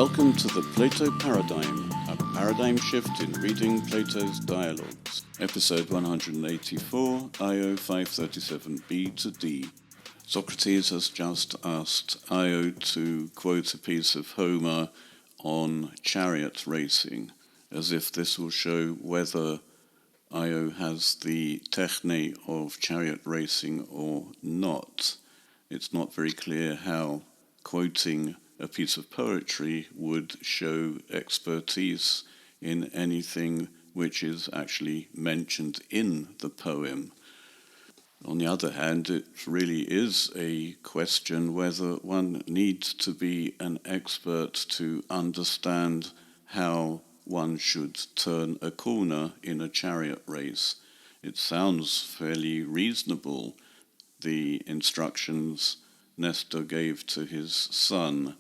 Welcome to the Plato Paradigm, a paradigm shift in reading Plato's dialogues. Episode 184, IO 537b to D. Socrates has just asked Io to quote a piece of Homer on chariot racing, as if this will show whether Io has the techne of chariot racing or not. It's not very clear how quoting a piece of poetry would show expertise in anything which is actually mentioned in the poem. On the other hand, it really is a question whether one needs to be an expert to understand how one should turn a corner in a chariot race. It sounds fairly reasonable, the instructions Nestor gave to his son,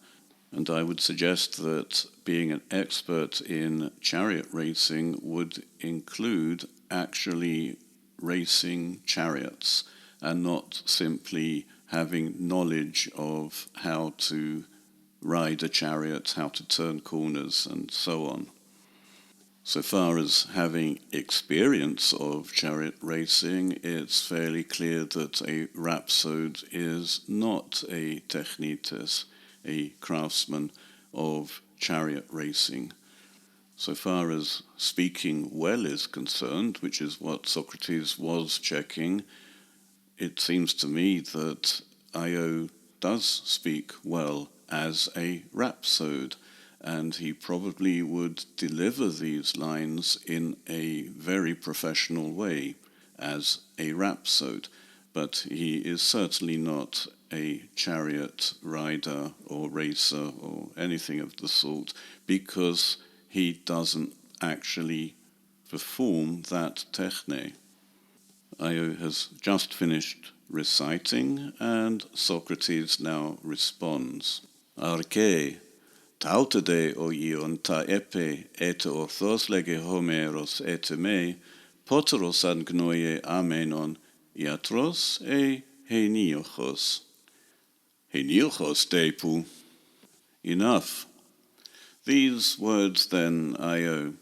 and I would suggest that being an expert in chariot racing would include actually racing chariots and not simply having knowledge of how to ride a chariot, how to turn corners, and so on. So far as having experience of chariot racing, it's fairly clear that a rhapsode is not a techne, a craftsman of chariot racing. So far as speaking well is concerned, which is what Socrates was checking, it seems to me that Io does speak well as a rhapsode, and he probably would deliver these lines in a very professional way as a rhapsode, but he is certainly not a chariot rider or racer or anything of the sort, because he doesn't actually perform that techne. Io has just finished reciting, and Socrates now responds. Arche, tautade o ion ta epe et orthos lege Homeros et me, poteros angnoie amenon iatros e heniochos. Heniochos depu. Enough. These words then, Io,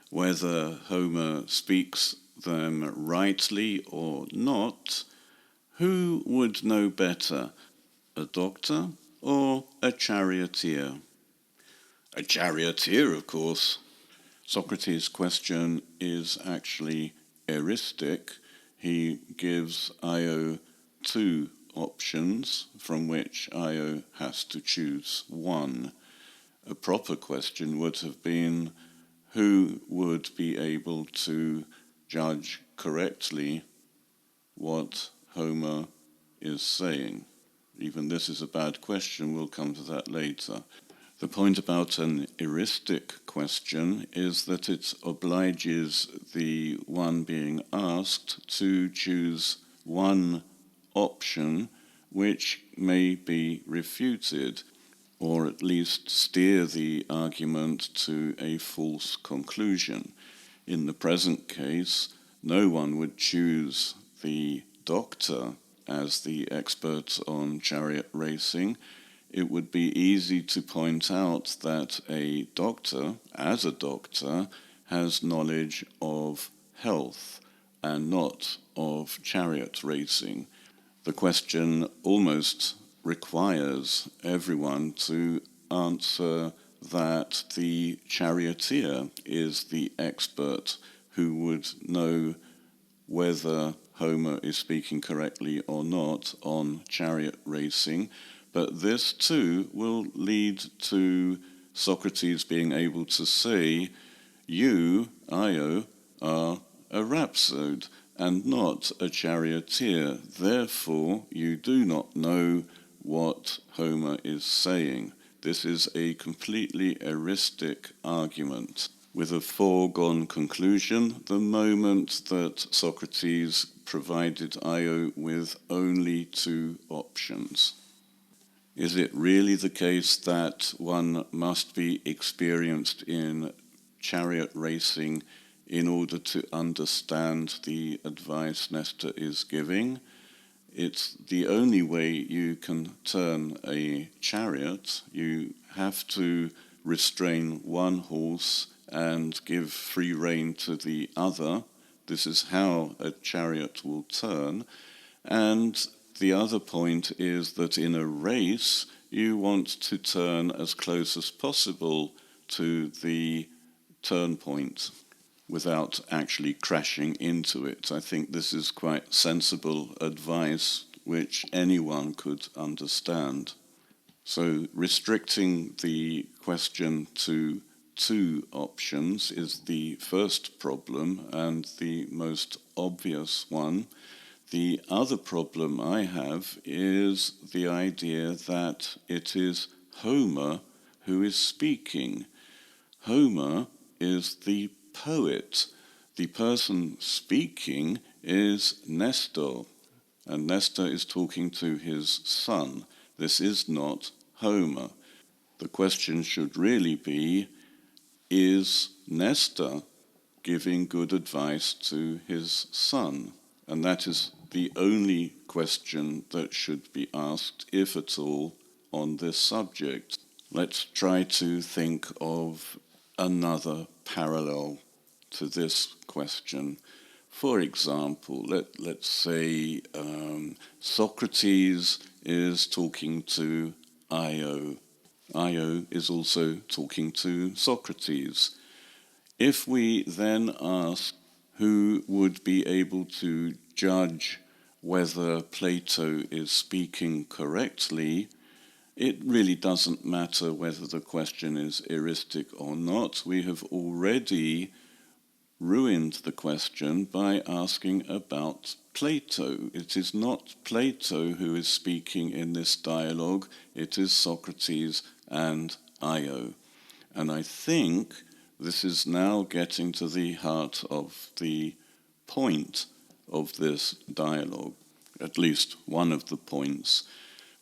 whether Homer speaks them rightly or not, who would know better, a doctor or a charioteer? A charioteer, of course. Socrates' question is actually heuristic. He gives Io two options from which Io has to choose one. A proper question would have been, who would be able to judge correctly what Homer is saying? Even this is a bad question, we'll come to that later. The point about an heuristic question is that it obliges the one being asked to choose one option which may be refuted, or at least steer the argument to a false conclusion. In the present case, no one would choose the doctor as the expert on chariot racing. It would be easy to point out that a doctor, as a doctor, has knowledge of health and not of chariot racing. The question almost requires everyone to answer that the charioteer is the expert who would know whether Homer is speaking correctly or not on chariot racing. But this too will lead to Socrates being able to say, you, Io, are a rhapsode and not a charioteer. Therefore, you do not know what Homer is saying. This is a completely heuristic argument, with a foregone conclusion the moment that Socrates provided Io with only two options. Is it really the case that one must be experienced in chariot racing in order to understand the advice Nestor is giving? It's the only way you can turn a chariot. You have to restrain one horse and give free rein to the other. This is how a chariot will turn. And the other point is that in a race, you want to turn as close as possible to the turn point without actually crashing into it. I think this is quite sensible advice which anyone could understand. So restricting the question to two options is the first problem and the most obvious one. The other problem I have is the idea that it is Homer who is speaking. Homer is the poet. The person speaking is Nestor, and Nestor is talking to his son. This is not Homer. The question should really be, is Nestor giving good advice to his son? And that is the only question that should be asked, if at all, on this subject. Let's try to think of another parallel to this question. For example, let's say Socrates is talking to Io. Io is also talking to Socrates. If we then ask who would be able to judge whether Plato is speaking correctly, it really doesn't matter whether the question is heuristic or not. We have already ruined the question by asking about Plato. It is not Plato who is speaking in this dialogue, it is Socrates and Io. And I think this is now getting to the heart of the point of this dialogue, at least one of the points.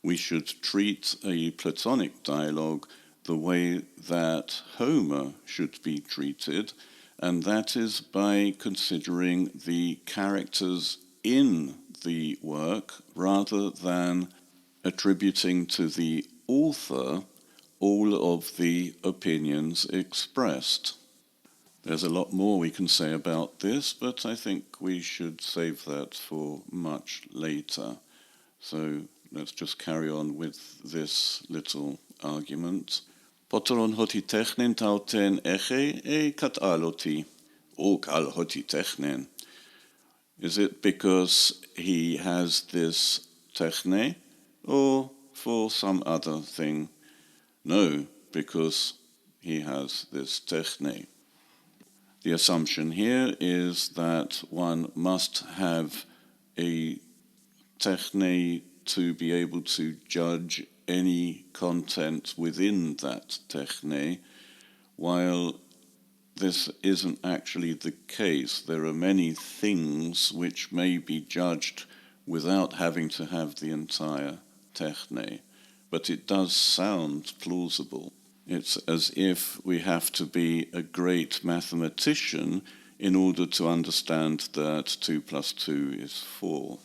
We should treat a Platonic dialogue the way that Homer should be treated, and that is by considering the characters in the work rather than attributing to the author all of the opinions expressed. There's a lot more we can say about this, but I think we should save that for much later. So let's just carry on with this little argument. Potron hoti technen tauten eche e kataloti, o kal hoti technen. Is it because he has this techne, or for some other thing? No, because he has this techne. The assumption here is that one must have a techne to be able to judge any content within that techne, while this isn't actually the case. There are many things which may be judged without having to have the entire techne, but it does sound plausible. It's as if we have to be a great mathematician in order to understand that 2 plus 2 is 4.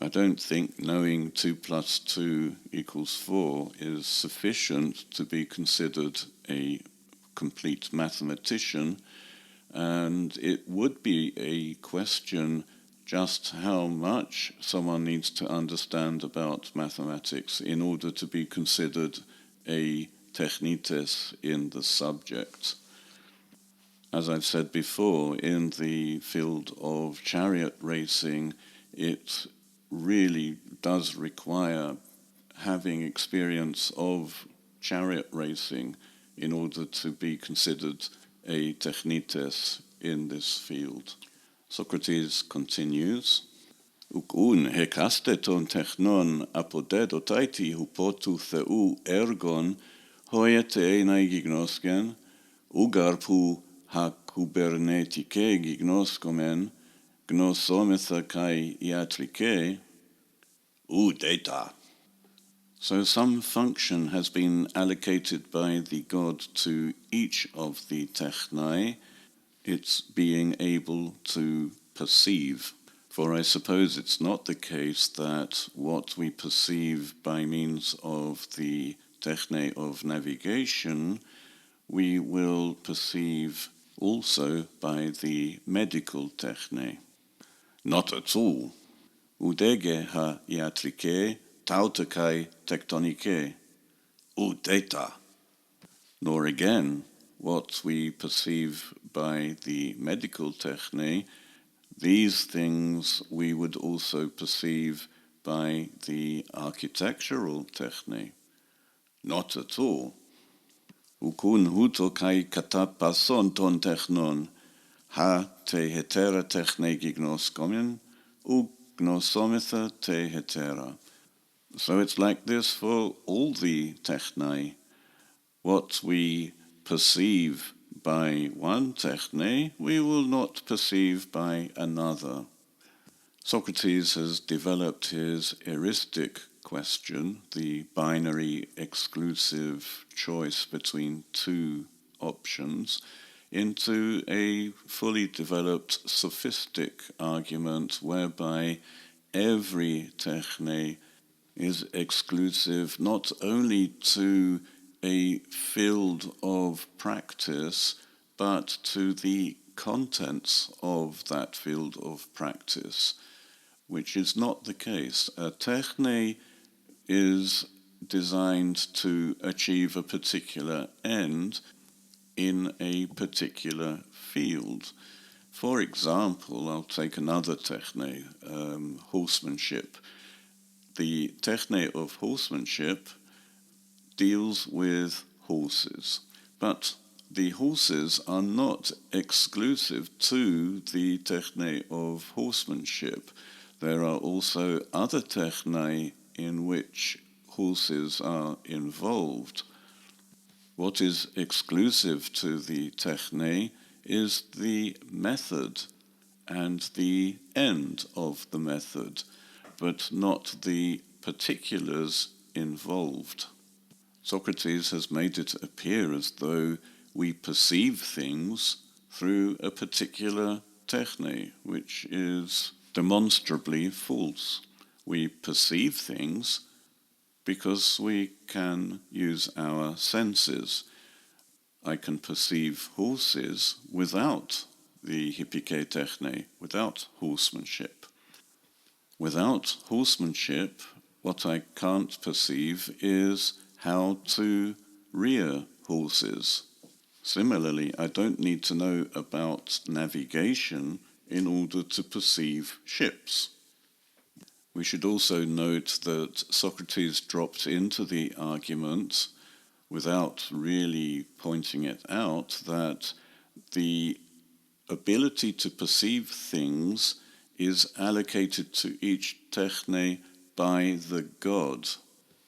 I don't think knowing 2 plus 2 equals 4 is sufficient to be considered a complete mathematician, and it would be a question just how much someone needs to understand about mathematics in order to be considered a technites in the subject. As I've said before, in the field of chariot racing, it really does require having experience of chariot racing in order to be considered a technites in this field. Socrates continues, Ukun hekasteton technon apodedotaiti hupotu theu ergon hoiete enai gignosken, ugarpu ha kubernetike gignoskomen, gnosometha kai iatrike, data. So some function has been allocated by the god to each of the technai, it's being able to perceive. For I suppose it's not the case that what we perceive by means of the techne of navigation, we will perceive also by the medical techne. Not at all. Udege ha iatrike, tautakai tectonike, udeta. Nor again, what we perceive by the medical techne, these things we would also perceive by the architectural techne. Not at all. Ukun huto kai katapason ton technon, ha te hetera techne gignoskomen, ugnosometha te hetera. So it's like this for all the techne. What we perceive by one techne, we will not perceive by another. Socrates has developed his heuristic question, the binary exclusive choice between two options, into a fully developed sophistic argument whereby every techne is exclusive not only to a field of practice, but to the contents of that field of practice, which is not the case. A techne is designed to achieve a particular end in a particular field. For example, I'll take another techne, horsemanship. The techne of horsemanship deals with horses, but the horses are not exclusive to the techne of horsemanship. There are also other techne in which horses are involved. What is exclusive to the techne is the method and the end of the method, but not the particulars involved. Socrates has made it appear as though we perceive things through a particular techne, which is demonstrably false. We perceive things because we can use our senses. I can perceive horses without the hippike techne, without horsemanship. Without horsemanship, what I can't perceive is how to rear horses. Similarly, I don't need to know about navigation in order to perceive ships. We should also note that Socrates dropped into the argument, without really pointing it out, that the ability to perceive things is allocated to each techne by the god.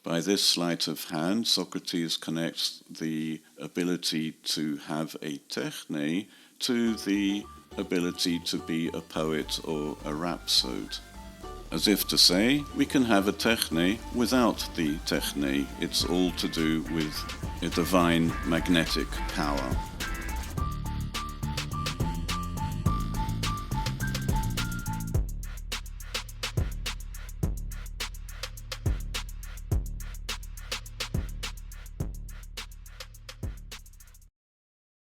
By this sleight of hand, Socrates connects the ability to have a techne to the ability to be a poet or a rhapsode. As if to say, we can have a techne without the techne. It's all to do with a divine magnetic power.